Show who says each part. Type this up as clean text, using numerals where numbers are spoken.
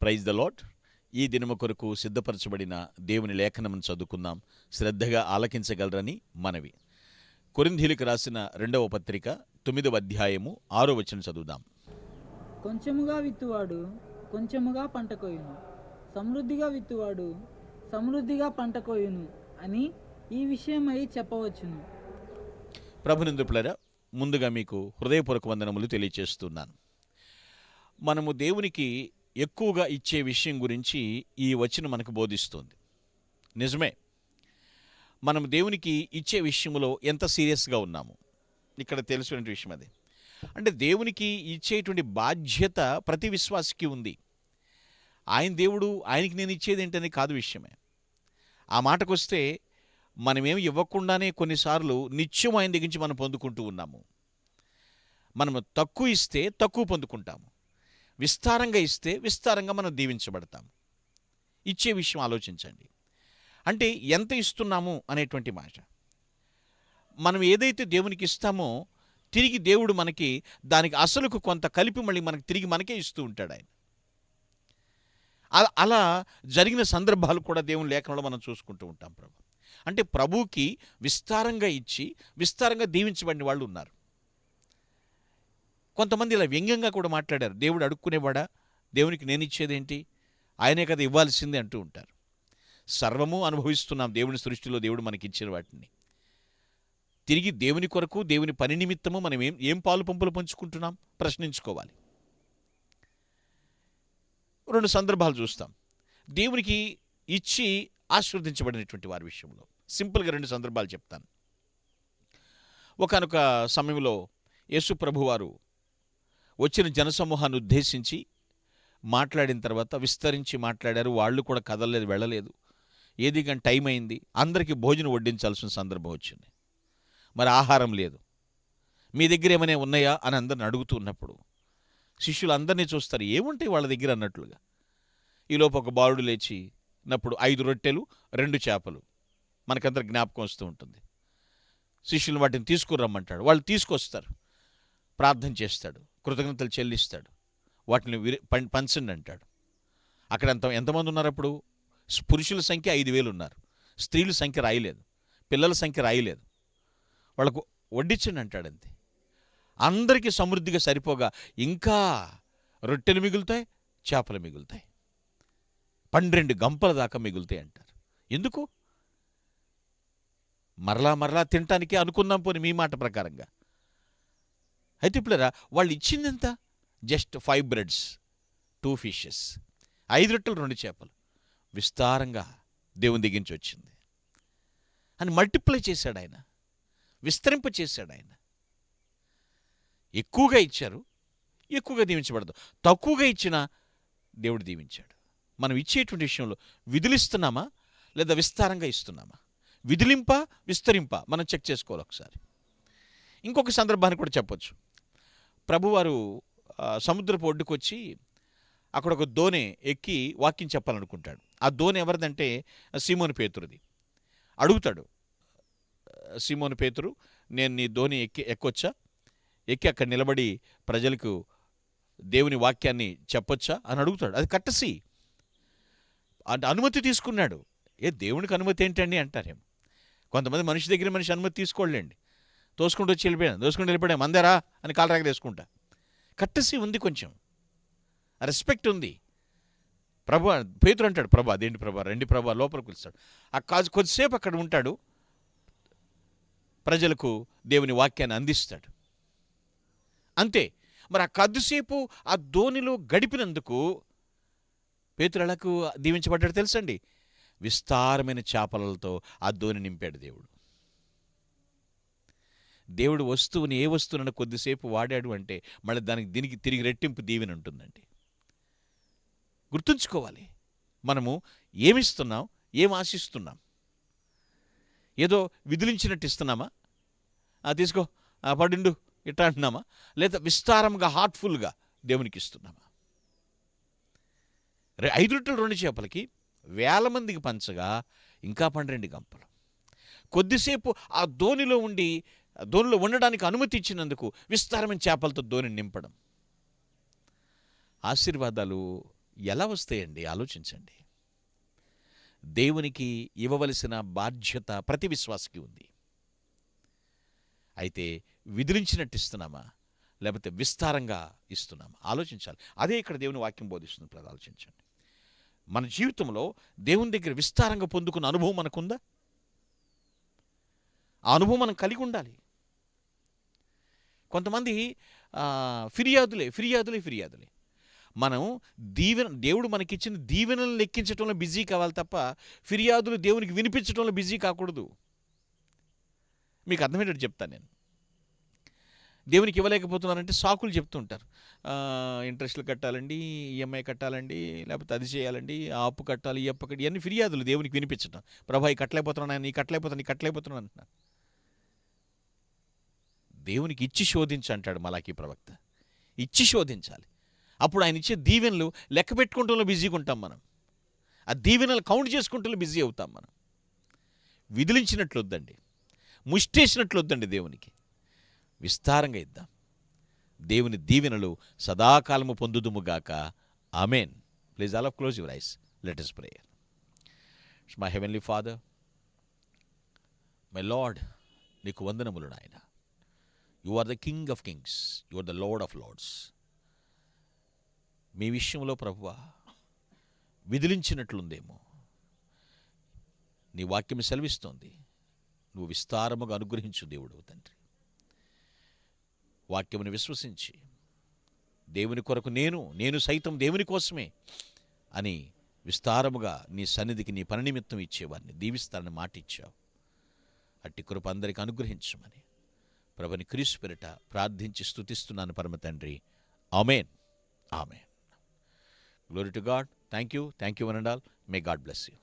Speaker 1: Praise the lord. ఈ దినము కొరకు సిద్ధపరచబడిన దేవుని లేఖనమును చదువుకుందాం. శ్రద్ధగా ఆలకించగలరని మనవి. కొరింథీయులకు రాసిన 2వ పత్రిక 9వ అధ్యాయము 6వ వచనం చదువుదాం.
Speaker 2: కొంచెముగా విత్తువాడు కొంచెముగా పంట కోయును, సమృద్ధిగా విత్తువాడు సమృద్ధిగా పంట కోయును అని ఈ విషయమై చెప్పవచ్చును.
Speaker 1: ప్రభునందుపులరా, ముందుగా మీకు హృదయపూర్వక వందనములు తెలియచేస్తున్నాను. మనము దేవునికి ఎక్కువగా ఇచ్చే విషయం గురించి ఈ వచనం మనకు బోధిస్తుంది. నిజమే, మనం దేవునికి ఇచ్చే విషయంలో ఎంత సీరియస్గా ఉన్నాము ఇక్కడ తెలిసిన విషయం అదే. అంటే దేవునికి ఇచ్చేటువంటి బాధ్యత ప్రతి విశ్వాసికి ఉంది. ఆయన దేవుడు, ఆయనకి నేను ఇచ్చేది ఏంటనే కాదు విషయమే. ఆ మాటకు వస్తే మనమేమి ఇవ్వకుండానే కొన్నిసార్లు నిత్యం ఆయన దగ్గర నుంచి మనం పొందుకుంటూ ఉన్నాము. మనము తక్కువ ఇస్తే తక్కువ పొందుకుంటాము, విస్తారంగా ఇస్తే విస్తారంగా మనం దీవించబడతాము. ఇచ్చే విషయం ఆలోచించండి. అంటే ఎంత ఇస్తున్నాము అనేటువంటి మాట. మనం ఏదైతే దేవునికి ఇస్తామో తిరిగి దేవుడు మనకి దానికి అసలుకు కొంత కలిపి మళ్ళీ మనకి తిరిగి మనకే ఇస్తూ ఉంటాడు ఆయన. అలా జరిగిన సందర్భాలు కూడా దేవుని లేఖనంలో మనం చూసుకుంటూ ఉంటాం. అంటే ప్రభువుకి విస్తారంగా ఇచ్చి విస్తారంగా దీవించబడిన వాళ్ళు ఉన్నారు. కొంతమంది ఇలా వ్యంగ్యంగా కూడా మాట్లాడారు. దేవుడు అడుక్కునేవాడా, దేవునికి నేను ఇచ్చేదేంటి, ఆయనే కదా ఇవ్వాల్సిందే అంటూ ఉంటారు. సర్వము అనుభవిస్తున్నాం దేవుని సృష్టిలో. దేవుడు మనకి ఇచ్చిన వాటిని తిరిగి దేవుని కొరకు, దేవుని పని నిమిత్తము మనం ఏం పాలు పంపులు పంచుకుంటున్నాం ప్రశ్నించుకోవాలి. 2 సందర్భాలు చూస్తాం దేవునికి ఇచ్చి ఆశీర్వదించబడినటువంటి వారి విషయంలో. సింపుల్గా 2 సందర్భాలు చెప్తాను. ఒకానొక సమయంలో యేసు ప్రభువారు వచ్చిన జనసమూహాన్ని ఉద్దేశించి మాట్లాడిన తర్వాత విస్తరించి మాట్లాడారు. వాళ్ళు కూడా కదలలేదు, వెళ్ళలేదు. ఏది కానీ టైం అయింది, అందరికీ భోజనం వడ్డించాల్సిన సందర్భం వచ్చింది. మరి ఆహారం లేదు, మీ దగ్గర ఏమైనా ఉన్నాయా అని అందరిని అడుగుతూ ఉన్నప్పుడు శిష్యులు అందరినీ చూస్తారు, ఏముంటాయి వాళ్ళ దగ్గర అన్నట్లుగా. ఈలోపు ఒక బాలుడు లేచి నప్పుడు 5 రొట్టెలు 2 చేపలు మనకందరు జ్ఞాపకం వస్తూ ఉంటుంది. శిష్యులు వాటిని తీసుకురమ్మంటాడు. వాళ్ళు తీసుకొస్తారు, ప్రార్థన చేస్తాడు, కృతజ్ఞతలు చెల్లిస్తాడు, వాటిని పంచండి అంటాడు. అక్కడ ఎంతమంది ఉన్నారు అప్పుడు? పురుషుల సంఖ్య 5,000 ఉన్నారు, స్త్రీల సంఖ్య రాయలేదు, పిల్లల సంఖ్య రాయలేదు. వాళ్ళకు వడ్డించండి అంటాడు అంతే. అందరికీ సమృద్ధిగా సరిపోగా ఇంకా రొట్టెలు మిగులుతాయి, చేపలు మిగులుతాయి, 12 గంపల దాకా మిగులుతాయి అంటారు. ఎందుకు? మరలా తినటానికి అనుకుందాం పోని మీ మాట ప్రకారంగా. అయితే ఇప్పుడరా వాళ్ళు ఇచ్చిందెంత? జస్ట్ 5 బ్రెడ్స్ 2 ఫిషెస్, 5 రొట్టెలు 2 చేపలు విస్తారంగా దేవుని దగ్గర నుంచి వచ్చింది అని మల్టిప్లై చేశాడు ఆయన, విస్తరింప చేశాడు ఆయన. ఎక్కువగా ఇచ్చారు, ఎక్కువగా దీవించబడదు. తక్కువగా ఇచ్చినా దేవుడు దీవించాడు. మనం ఇచ్చేటువంటి విషయంలో విధులిస్తున్నామా లేదా విస్తారంగా ఇస్తున్నామా? విధులింప విస్తరింప మనం చెక్ చేసుకోవాలి ఒకసారి. ఇంకొక సందర్భాన్ని కూడా చెప్పొచ్చు. ప్రభువారు సముద్రపు ఒడ్డుకు వచ్చి అక్కడ ఒక దోణి ఎక్కి వాక్యం చెప్పాలనుకుంటాడు. ఆ దోణి ఎవరిదంటే సీమోను పేతురుది. అడుగుతాడు, సీమోను పేతురు, నేను నీ దోణి ఎక్కొచ్చా, ఎక్కి అక్కడ నిలబడి ప్రజలకు దేవుని వాక్యాన్ని చెప్పొచ్చా అని అడుగుతాడు. అది కట్టసి అంటే అనుమతి తీసుకున్నాడు. దేవునికి అనుమతి ఏంటండి అంటారేమో. కొంతమంది మనిషి దగ్గర మనిషి అనుమతి తీసుకోలేండి. తోసుకుంటూ వచ్చి వెళ్ళిపోయాం అందరా అని కాలరాగ తీసుకుంటా. కట్టసి ఉంది, కొంచెం రెస్పెక్ట్ ఉంది. ప్రభా పేతురు అంటాడు, ప్రభా అదేంటి ప్రభా, రండి ప్రభా, లోపలికి పిలుస్తాడు. కొద్దిసేపు అక్కడ ఉంటాడు, ప్రజలకు దేవుని వాక్యాన్ని అందిస్తాడు, అంతే. మరి ఆ కొద్దిసేపు ఆ దోణిలో గడిపినందుకు పేతురు ఎలాకు దీవించబడ్డాడు తెలుసండి? విస్తారమైన చేపలతో ఆ దోణి నింపాడు దేవుడు. దేవుడు వస్తువుని, ఏ వస్తువులను కొద్దిసేపు వాడాడు అంటే మళ్ళీ దీనికి తిరిగి రెట్టింపు దీవెన ఉంటుందండి. గుర్తుంచుకోవాలి, మనము ఏమిస్తున్నాం, ఏం ఆశిస్తున్నాం. ఏదో విదిలించినట్టు ఇస్తున్నామా, తీసుకో పడిండు ఇట్లా అంటున్నామా, లేదా విస్తారంగా హార్ట్ఫుల్గా దేవునికి ఇస్తున్నామా? 5 రొట్టెలు 2 చేపలకి 1000 మందికి పంచగా ఇంకా 12 గంపలు. కొద్దిసేపు ఆ దోణిలో ఉండడానికి అనుమతి ఇచ్చినందుకు విస్తారమైన చేపలతో దోణిని నింపడం. ఆశీర్వాదాలు ఎలా వస్తాయండి? ఆలోచించండి. దేవునికి ఇవ్వవలసిన బాధ్యత ప్రతి విశ్వాసికి ఉంది. అయితే విదిలించినట్టు ఇస్తున్నామా, లేకపోతే విస్తారంగా ఇస్తున్నామా? ఆలోచించాలి. అదే ఇక్కడ దేవుని వాక్యం బోధిస్తుంది. ప్రజలు ఆలోచించండి. మన జీవితంలో దేవుని దగ్గర విస్తారంగా పొందుకున్న అనుభవం మనకుందా? ఆ అనుభవం మనం కలిగి ఉండాలి. కొంతమంది ఫిర్యాదులే. మనం దేవుడు మనకిచ్చిన దీవెనలను లెక్కించడంలో బిజీ కావాలి తప్ప ఫిర్యాదులు దేవునికి వినిపించడంలో బిజీ కాకూడదు. మీకు అర్థమయ్యేటట్టు చెప్తాను నేను. దేవునికి ఇవ్వలేకపోతున్నారంటే సాకులు చెప్తూ ఉంటారు. ఇంట్రెస్ట్లు కట్టాలండి, ఈఎంఐ కట్టాలండి, లేకపోతే అది చేయాలండి, ఆ అప్పు కట్టాలి, ఈ అప్పు కట్టాలి, ఇవన్నీ ఫిర్యాదులు దేవునికి వినిపించడం. ప్రభా, ఈ కట్టలేకపోతున్నాను, నీ కట్టలేకపోతున్నాను అంటున్నాను. దేవునికి ఇచ్చి శోధించు అంటాడు మలాకీ ప్రవక్త. ఇచ్చి శోధించాలి. అప్పుడు ఆయన ఇచ్చే దీవెనలు లెక్క పెట్టుకుంటూ బిజీగా ఉంటాం మనం. ఆ దీవెనలు కౌంట్ చేసుకుంటూ బిజీ అవుతాం మనం. విదిలించినట్లు వద్దండి, ముష్టేసినట్లు వద్దండి. దేవునికి విస్తారంగా ఇద్దాం. దేవుని దీవెనలు సదాకాలము పొందుదుముగాక. Amen. Please all of close your eyes. Let us pray. My heavenly father, my lord, నీకు వందనములు నాయన. You are the king of kings, you are the lord of lords. మీ విషయంలో ప్రభువా విదిలించినట్లుందేమో. నీ వాక్యం సెలవిస్తోంది, నువ్వు విస్తారముగా అనుగ్రహించు దేవుడు తండ్రి. వాక్యమును విశ్వసించి దేవుని కొరకు నేను సైతం దేవుని కోసమే అని విస్తారముగా నీ సన్నిధికి నీ పని నిమిత్తం ఇచ్చేవారిని దీవిస్తారని మాట ఇచ్చావు. అట్టి కృప అందరికీ అనుగ్రహించమని ప్రభుని క్రీస్తు పేరిట ప్రార్థించి స్తుతిస్తున్నాను పరమ తండ్రి. Amen. Amen. Glory to God. Thank you one and all. May God bless you.